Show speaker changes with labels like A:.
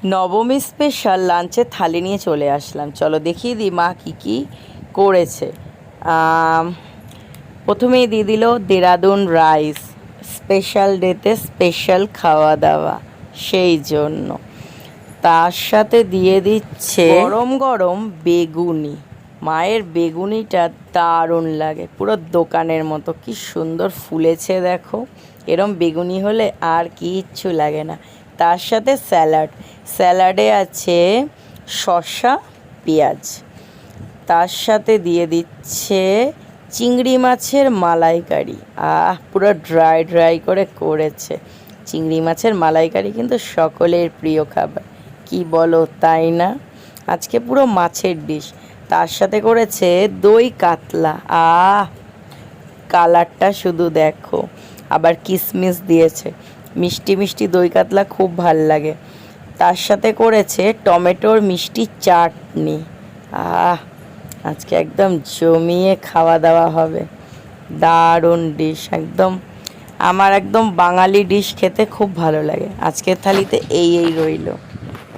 A: নবমী স্পেশাল লাঞ্চের থালি নিয়ে চলে আসলাম। চলো দেখিয়ে দিই মা কী কী করেছে। প্রথমেই দিয়ে দিল দেরাদুন রাইস, স্পেশাল ডেতে স্পেশাল খাওয়া দাওয়া সেই জন্য। তার সাথে দিয়ে দিচ্ছে গরম গরম বেগুনি। মায়ের বেগুনিটা দারুণ লাগে, পুরো দোকানের মতো কি সুন্দর ফুলেছে দেখো। এরম বেগুনি হলে আর কিচ্ছু লাগে না। তার সাথে স্যালাডে আছে শসা, পেঁয়াজ। তার সাথে দিয়ে দিচ্ছে চিংড়ি মাছের মালাইকারি। পুরো ড্রাই করে করেছে। চিংড়ি মাছের মালাইকারি কিন্তু সকলের প্রিয় খাবার, কি বলো তাই না? আজকে পুরো মাছের ডিশ। তার সাথে করেছে দই কাতলা। কালারটা শুধু দেখো, আবার কিশমিশ দিয়েছে। মিষ্টি মিষ্টি দই কাতলা খুব ভাল লাগে। তার সাথে করেছে টমেটোর মিষ্টি চাটনি। আজকে একদম জমিয়ে খাওয়া দাওয়া হবে। দারুণ ডিশ একদম। আমার একদম বাঙালি ডিশ খেতে খুব ভালো লাগে। আজকের থালিতে এই রইলো।